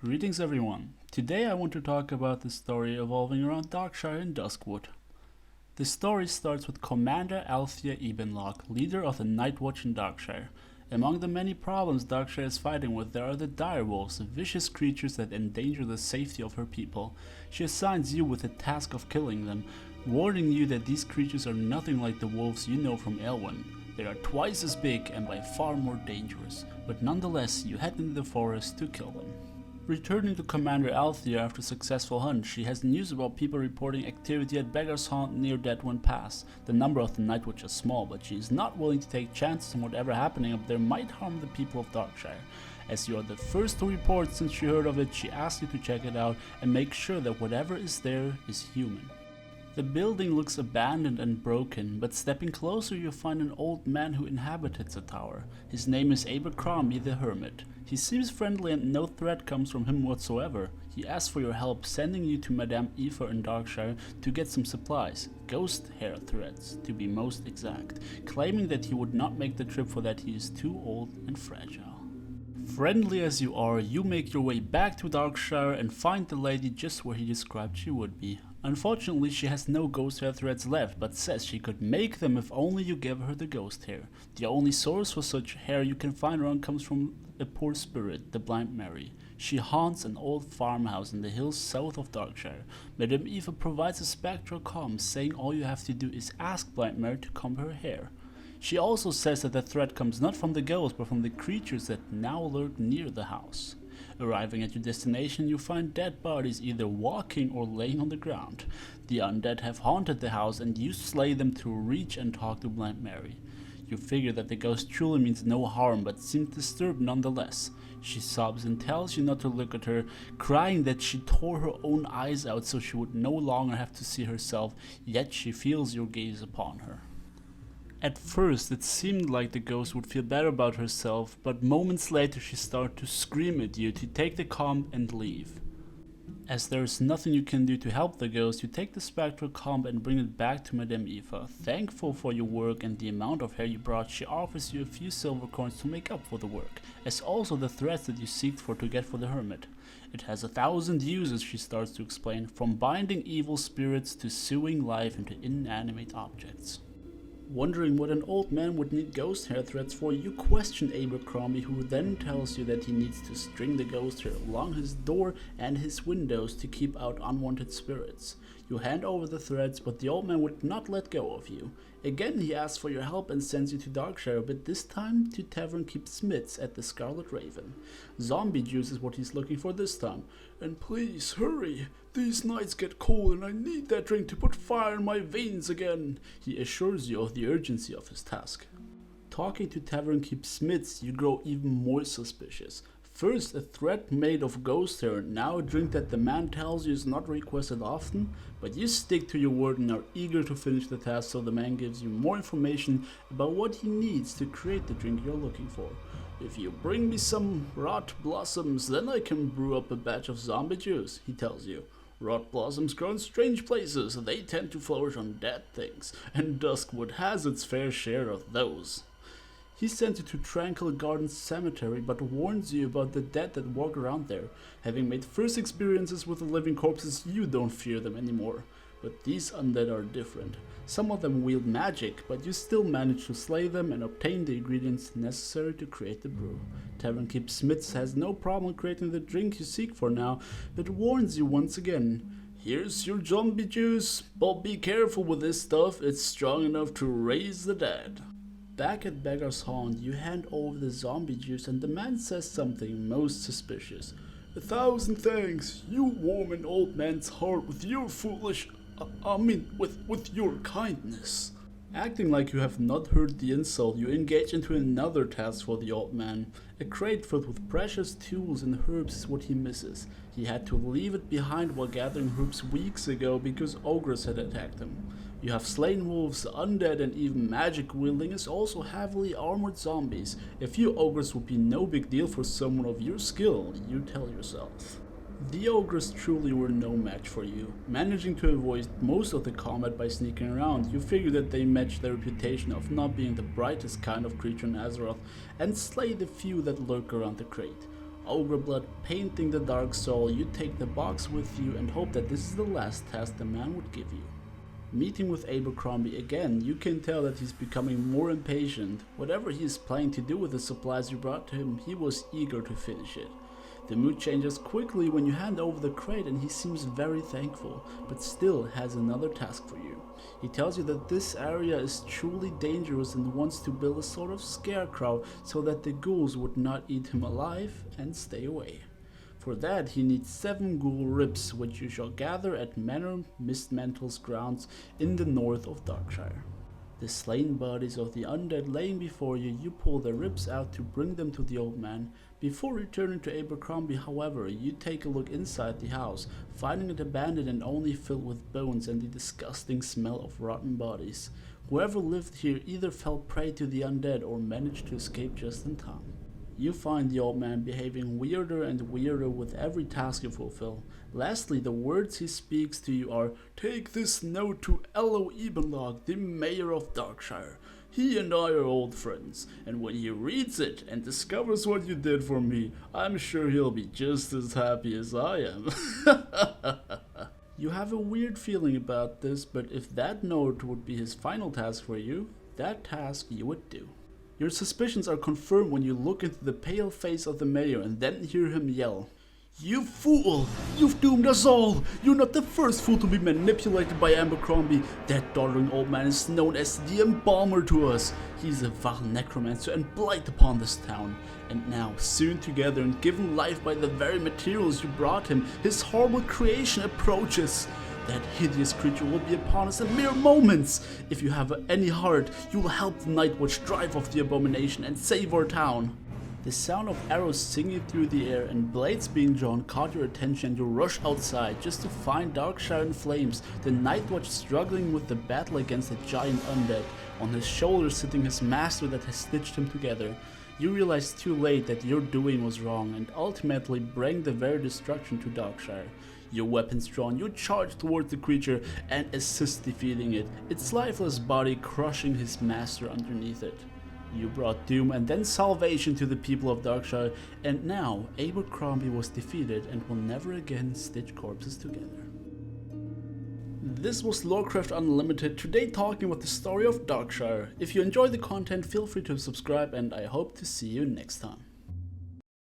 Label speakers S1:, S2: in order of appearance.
S1: Greetings everyone. Today I want to talk about the story evolving around Darkshire and Duskwood. The story starts with Commander Althea Ebenlock, leader of the Night Watch in Darkshire. Among the many problems Darkshire is fighting with, there are the direwolves, vicious creatures that endanger the safety of her people. She assigns you with the task of killing them, warning you that these creatures are nothing like the wolves you know from Elwyn. They are twice as big and by far more dangerous, but nonetheless you head into the forest to kill them. Returning to Commander Althea after a successful hunt, she has news about people reporting activity at Beggar's Haunt near Deadwind Pass. The number of the Night Watch is small, but she is not willing to take chances on whatever happening up there might harm the people of Darkshire. As you are the first to report since she heard of it, she asks you to check it out and make sure that whatever is there is human. The building looks abandoned and broken, but stepping closer you find an old man who inhabited the tower. His name is Abercrombie the Hermit. He seems friendly and no threat comes from him whatsoever. He asks for your help, sending you to Madame Aoife in Darkshire to get some supplies, ghost hair threads to be most exact, claiming that he would not make the trip for that he is too old and fragile. Friendly as you are, you make your way back to Darkshire and find the lady just where he described she would be. Unfortunately, she has no ghost hair threads left, but says she could make them if only you give her the ghost hair. The only source for such hair you can find around comes from a poor spirit, the Blind Mary. She haunts an old farmhouse in the hills south of Darkshire. Madame Aoife provides a spectral comm, saying all you have to do is ask Blind Mary to comb her hair. She also says that the threat comes not from the ghosts, but from the creatures that now lurk near the house. Arriving at your destination, you find dead bodies either walking or laying on the ground. The undead have haunted the house and you slay them to reach and talk to Blind Mary. You figure that the ghost truly means no harm, but seems disturbed nonetheless. She sobs and tells you not to look at her, crying that she tore her own eyes out so she would no longer have to see herself, yet she feels your gaze upon her. At first it seemed like the ghost would feel better about herself, but moments later she started to scream at you to take the comm and leave. As there is nothing you can do to help the ghost, you take the spectral comm and bring it back to Madame Aoife. Thankful for your work and the amount of hair you brought, she offers you a few silver coins to make up for the work, as also the threads that you seek for to get for the hermit. It has 1,000 uses, she starts to explain, from binding evil spirits to sewing life into inanimate objects. Wondering what an old man would need ghost hair threads for, you question Abercrombie, who then tells you that he needs to string the ghost hair along his door and his windows to keep out unwanted spirits. You hand over the threads, but the old man would not let go of you. Again he asks for your help and sends you to Darkshire, but this time to Tavern Keep Smith's at the Scarlet Raven. Zombie juice is what he's looking for this time. And please hurry, these nights get cold and I need that drink to put fire in my veins again. He assures you of the urgency of his task. Talking to Tavern Keep Smith's, you grow even more suspicious. First a thread made of ghost hair, now a drink that the man tells you is not requested often, but you stick to your word and are eager to finish the task, so the man gives you more information about what he needs to create the drink you're looking for. If you bring me some rot blossoms, then I can brew up a batch of zombie juice, he tells you. Rot blossoms grow in strange places, they tend to flourish on dead things, and Duskwood has its fair share of those. He sends you to Tranquil Gardens Cemetery, but warns you about the dead that walk around there. Having made first experiences with the living corpses, you don't fear them anymore. But these undead are different. Some of them wield magic, but you still manage to slay them and obtain the ingredients necessary to create the brew. Tavern Keep Smith's has no problem creating the drink you seek for now, but warns you once again. Here's your zombie juice, but be careful with this stuff, it's strong enough to raise the dead. Back at Beggar's Haunt, you hand over the zombie juice and the man says something most suspicious. 1,000 thanks, you warm an old man's heart with your foolish... with your kindness. Acting like you have not heard the insult, you engage into another task for the old man. A crate filled with precious tools and herbs is what he misses. He had to leave it behind while gathering herbs weeks ago because ogres had attacked him. You have slain wolves, undead and even magic wielding is also heavily armored zombies. A few ogres would be no big deal for someone of your skill, you tell yourself. The ogres truly were no match for you. Managing to avoid most of the combat by sneaking around, you figure that they match their reputation of not being the brightest kind of creature in Azeroth and slay the few that lurk around the crate. ogre blood painting the dark soul, you take the box with you and hope that this is the last task the man would give you. Meeting with Abercrombie again, you can tell that he's becoming more impatient. Whatever he is planning to do with the supplies you brought to him, he was eager to finish it. The mood changes quickly when you hand over the crate and he seems very thankful, but still has another task for you. He tells you that this area is truly dangerous and wants to build a sort of scarecrow so that the ghouls would not eat him alive and stay away. For that he needs 7 ghoul ribs, which you shall gather at Manor Mistmantle's grounds in the north of Darkshire. The slain bodies of the undead laying before you, you pull the ribs out to bring them to the old man. Before returning to Abercrombie, however, you take a look inside the house, finding it abandoned and only filled with bones and the disgusting smell of rotten bodies. Whoever lived here either fell prey to the undead or managed to escape just in time. You find the old man behaving weirder and weirder with every task you fulfill. Lastly, the words he speaks to you are, "Take this note to Ello Ebenlog, the mayor of Darkshire. He and I are old friends, and when he reads it and discovers what you did for me, I'm sure he'll be just as happy as I am." You have a weird feeling about this, but if that note would be his final task for you, that task you would do. Your suspicions are confirmed when you look into the pale face of the mayor and then hear him yell, "You fool! You've doomed us all! You're not the first fool to be manipulated by Abercrombie. That doddering old man is known as the Embalmer to us. He's a vile necromancer and blight upon this town. And now, sewn together and given life by the very materials you brought him, his horrible creation approaches. That hideous creature will be upon us in mere moments. If you have any heart, you will help the Nightwatch drive off the abomination and save our town." The sound of arrows singing through the air and blades being drawn caught your attention and you rush outside just to find Darkshire in flames, the Nightwatch struggling with the battle against a giant undead, on his shoulders sitting his master that has stitched him together. You realize too late that your doing was wrong and ultimately bring the very destruction to Darkshire. Your weapons drawn, you charge towards the creature and assist defeating it, its lifeless body crushing his master underneath it. You brought doom and then salvation to the people of Darkshire, and now Abercrombie was defeated and will never again stitch corpses together. This was Warcraft Unlimited, today talking about the story of Darkshire. If you enjoyed the content, feel free to subscribe and I hope to see you next time.